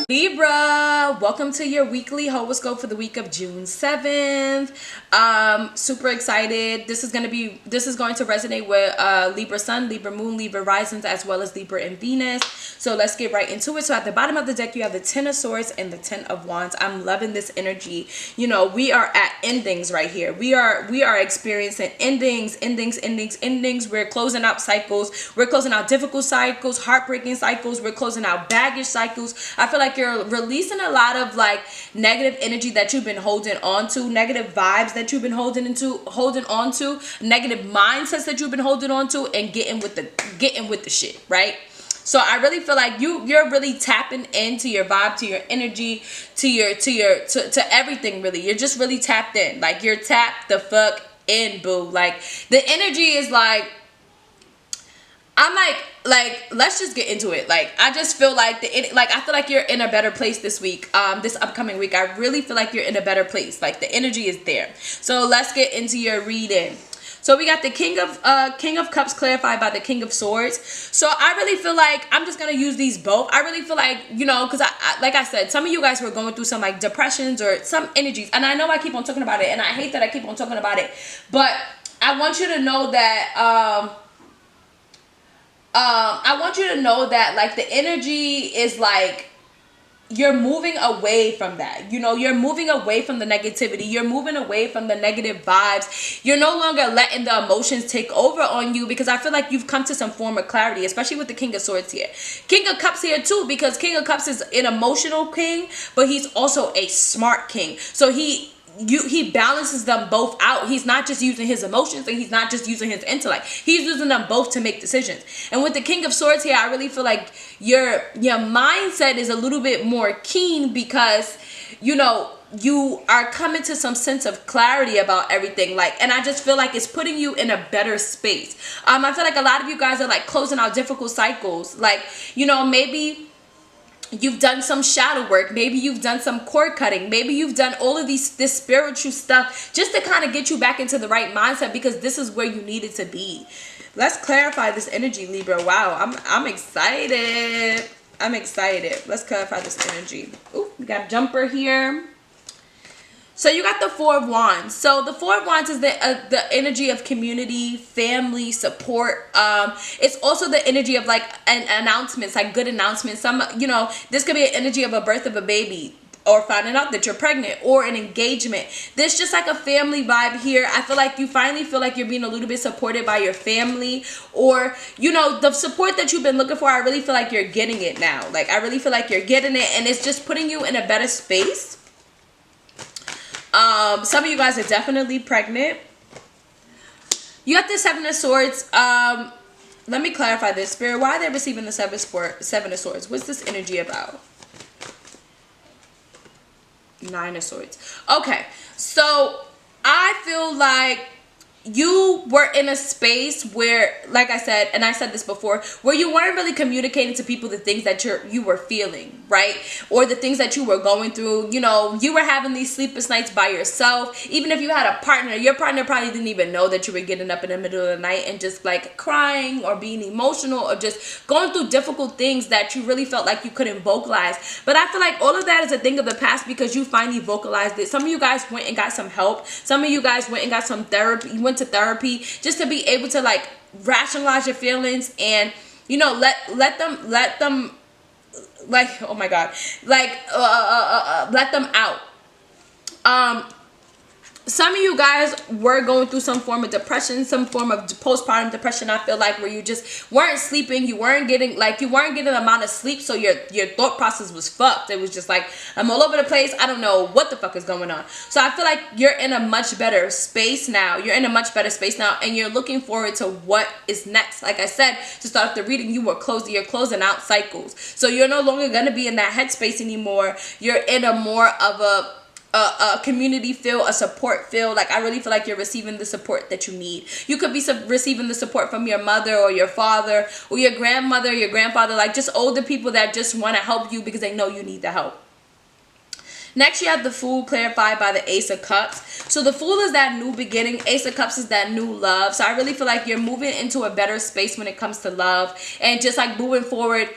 Libra, welcome to your weekly horoscope for the week of June 7th. Super excited. This is going to resonate with Libra Sun, Libra Moon, Libra Risings, as well as Libra and Venus. So let's get right into it. So at the bottom of the deck, you have the Ten of Swords and the Ten of Wands. I'm loving this energy. You know, we are at endings right here. We are experiencing endings. We're closing out cycles. We're closing out difficult cycles, heartbreaking cycles. We're closing out baggage cycles. I feel like you're releasing a lot of like negative energy that you've been holding on to, negative vibes that you've been holding on to, negative mindsets that you've been holding on to, and getting with the shit, right? So I really feel like you're really tapping into your vibe, to your energy, to everything really. You're just really tapped in. Like you're tapped the fuck in, boo. Like the energy is like, I'm like let's just get into it. Like I just feel like I feel like you're in a better place this week, this upcoming week. I really feel like you're in a better place. Like the energy is there. So let's get into your reading. So we got the King of Cups clarified by the King of Swords. So I really feel like I'm just gonna use these both. I really feel like, you know, because I like I said, some of you guys were going through some like depressions or some energies, and I know I keep on talking about it, and I hate that I keep on talking about it, but I want you to know that like the energy is like you're moving away from that. You know, you're moving away from the negativity. You're moving away from the negative vibes. You're no longer letting the emotions take over on you, because I feel like you've come to some form of clarity, especially with the King of Swords here. King of Cups here too, because King of Cups is an emotional king, but he's also a smart king. So he balances them both out. He's not just using his emotions, and he's not just using his intellect. He's using them both to make decisions. And with the King of Swords here, I really feel like your mindset is a little bit more keen, because you know you are coming to some sense of clarity about everything. Like, and I just feel like it's putting you in a better space. I feel like a lot of you guys are like closing out difficult cycles. Like, you know, maybe you've done some shadow work, maybe you've done some cord cutting, maybe you've done all of this spiritual stuff just to kind of get you back into the right mindset, because this is where you needed to be. Let's clarify this energy, Libra. Wow, I'm excited. I'm excited. Let's clarify this energy. Ooh, we got a jumper here. So you got the Four of Wands. So the Four of Wands is the energy of community, family, support. It's also the energy of like announcements, like good announcements. Some, you know, this could be an energy of a birth of a baby, or finding out that you're pregnant, or an engagement. There's just like a family vibe here. I feel like you finally feel like you're being a little bit supported by your family, or, you know, the support that you've been looking for. I really feel like you're getting it now. Like I really feel like you're getting it, and it's just putting you in a better space. Some of you guys are definitely pregnant. You got the Seven of Swords. Let me clarify this, Spirit. Why are they receiving the Seven of Swords? What's this energy about? Nine of Swords. Okay, so I feel like you were in a space where, like I said, and I said this before, where you weren't really communicating to people the things that you were feeling, right? Or the things that you were going through. You know, you were having these sleepless nights by yourself. Even if you had a partner, your partner probably didn't even know that you were getting up in the middle of the night and just like crying or being emotional or just going through difficult things that you really felt like you couldn't vocalize. But I feel like all of that is a thing of the past, because you finally vocalized it. Some of you guys went and got some help. Some of you guys went and got some therapy. You went to therapy just to be able to like rationalize your feelings, and you know, let them like, oh my god, like let them out. Some of you guys were going through some form of depression, some form of postpartum depression, I feel like, where you just weren't sleeping, you weren't getting the amount of sleep, so your thought process was fucked. It was just like, I'm all over the place, I don't know what the fuck is going on. So I feel like you're in a much better space now. You're in a much better space now, and you're looking forward to what is next. Like I said, to start off the reading, you're closing out cycles. So you're no longer going to be in that headspace anymore. You're in a more of a community feel, a support feel. Like I really feel like you're receiving the support that you need. You could be receiving the support from your mother or your father or your grandmother, your grandfather, like just older people that just want to help you because they know you need the help. Next, you have the Fool, clarified by the Ace of Cups. So the Fool is that new beginning. Ace of Cups is that new love. So I really feel like you're moving into a better space when it comes to love, and just like moving forward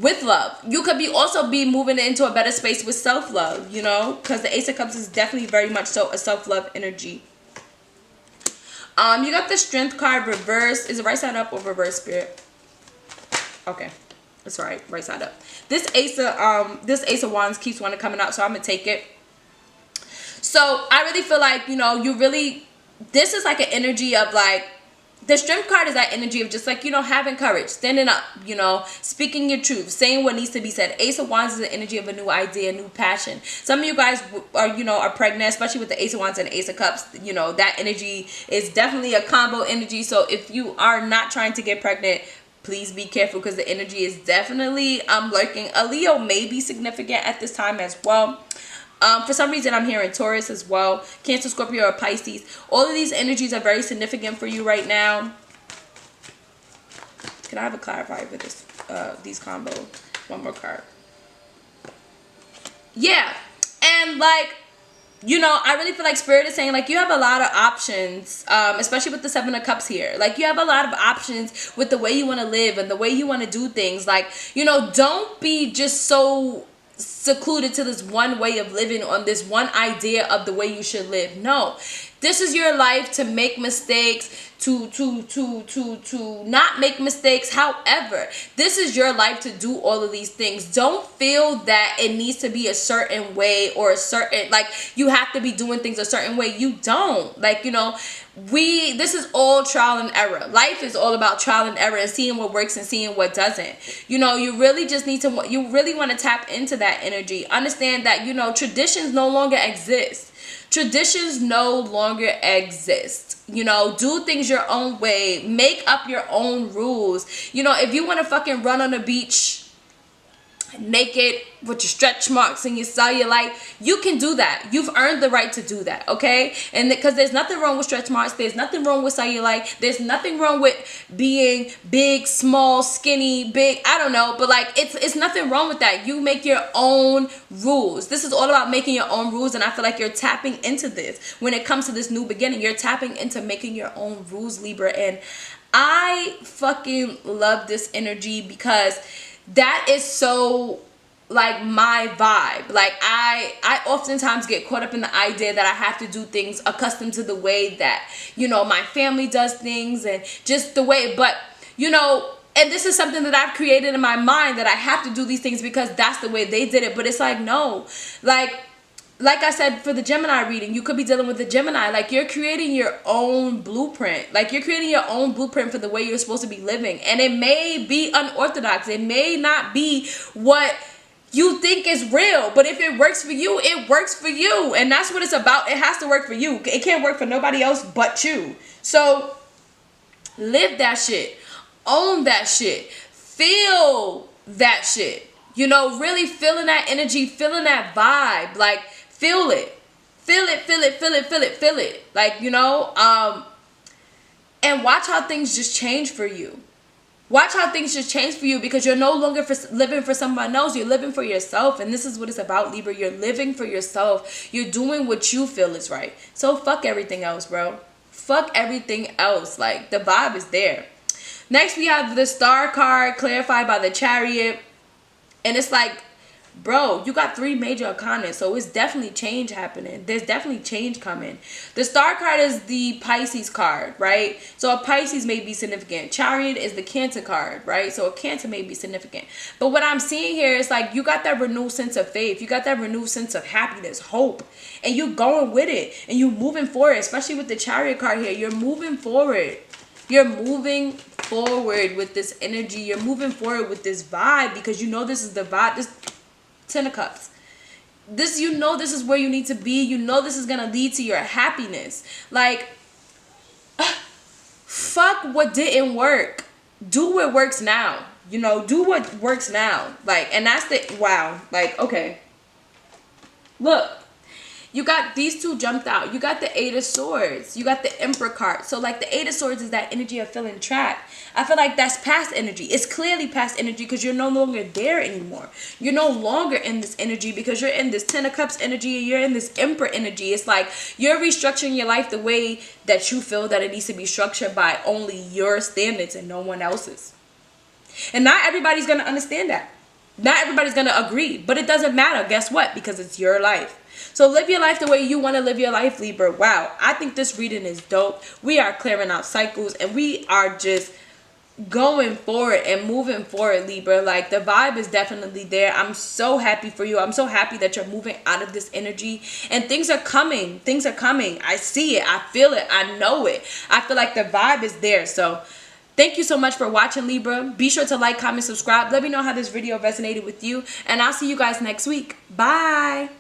with love. You could be also be moving into a better space with self-love, you know, because the Ace of Cups is definitely very much so a self-love energy. You got the Strength card reverse. Is it right side up or reverse, Spirit? Okay, that's right side up. This Ace of Wands keeps wanting coming out, so I'm gonna take it. So I really feel like, you know, this is like an energy of like, the Strength card is that energy of just like, you know, having courage, standing up, you know, speaking your truth, saying what needs to be said. Ace of Wands is the energy of a new idea, new passion. Some of you guys are, you know, are pregnant, especially with the Ace of Wands and Ace of Cups. You know, that energy is definitely a combo energy. So if you are not trying to get pregnant, please be careful, because the energy is definitely lurking. A Leo may be significant at this time as well. For some reason, I'm hearing Taurus as well. Cancer, Scorpio, or Pisces. All of these energies are very significant for you right now. Can I have a clarifier for this? These combos. One more card. Yeah. And like, you know, I really feel like Spirit is saying like you have a lot of options, especially with the Seven of Cups here. Like you have a lot of options with the way you want to live and the way you want to do things. Like, you know, don't be just so secluded to this one way of living, on this one idea of the way you should live. No, this is your life to make mistakes, to not make mistakes. However, this is your life to do all of these things. Don't feel that it needs to be a certain way, or a certain, like, you have to be doing things a certain way. You don't. Like, you know, this is all trial and error. Life is all about trial and error, and seeing what works and seeing what doesn't. You know, you really just need to, you really want to tap into that energy. Understand that, you know, traditions no longer exist. Traditions no longer exist. You know, do things your own way. Make up your own rules. You know, if you want to fucking run on the beach naked with your stretch marks and your cellulite, you can do that. You've earned the right to do that, okay? And because there's nothing wrong with stretch marks, there's nothing wrong with cellulite, there's nothing wrong with being big, small, skinny, big, I don't know, but like it's nothing wrong with that. You make your own rules. This is all about making your own rules, and I feel like you're tapping into this when it comes to this new beginning. You're tapping into making your own rules, Libra, and I fucking love this energy, because that is so like my vibe. Like I oftentimes get caught up in the idea that I have to do things accustomed to the way that, you know, my family does things, and just the way, but you know, and this is something that I've created in my mind, that I have to do these things because that's the way they did it. But it's like, no, like I said, for the Gemini reading, you could be dealing with the Gemini. Like, you're creating your own blueprint. Like, you're creating your own blueprint for the way you're supposed to be living. And it may be unorthodox. It may not be what you think is real. But if it works for you, it works for you. And that's what it's about. It has to work for you. It can't work for nobody else but you. So, live that shit. Own that shit. Feel that shit. You know, really feeling that energy, feeling that vibe. Like, feel it. Feel it, feel it, feel it, feel it, feel it. Like, you know, and watch how things just change for you. Watch how things just change for you, because you're no longer living for someone else. You're living for yourself. And this is what it's about, Libra. You're living for yourself. You're doing what you feel is right. So fuck everything else, bro. Fuck everything else. Like, the vibe is there. Next, we have the Star card, clarified by the Chariot. And it's like, bro, you got 3 major arcana, so it's definitely change happening. There's definitely change coming. The Star card is the Pisces card, right? So a Pisces may be significant. Chariot is the Cancer card, right? So a Cancer may be significant. But what I'm seeing here is like, you got that renewed sense of faith. You got that renewed sense of happiness, hope. And you going with it. And you moving forward, especially with the Chariot card here. You're moving forward. You're moving forward with this energy. You're moving forward with this vibe, because you know this is the vibe. This 10 of Cups. This, you know, this is where you need to be. You know this is going to lead to your happiness. Like, fuck what didn't work. Do what works now. You know, do what works now. Like, and that's the, wow. Like, okay. Look, You got these two jumped out. You got the Eight of Swords. You got the Emperor card. So like the Eight of Swords is that energy of feeling trapped. I feel like that's past energy. It's clearly past energy because you're no longer there anymore. You're no longer in this energy because you're in this Ten of Cups energy. You're in this Emperor energy. It's like you're restructuring your life the way that you feel that it needs to be structured by only your standards and no one else's. And not everybody's going to understand that. Not everybody's going to agree. But it doesn't matter. Guess what? Because it's your life. So live your life the way you want to live your life, Libra. Wow. I think this reading is dope. We are clearing out cycles and we are just going forward and moving forward, Libra. Like the vibe is definitely there. I'm so happy for you. I'm so happy that you're moving out of this energy and things are coming. Things are coming. I see it. I feel it. I know it. I feel like the vibe is there. So thank you so much for watching, Libra. Be sure to like, comment, subscribe. Let me know how this video resonated with you. And I'll see you guys next week. Bye.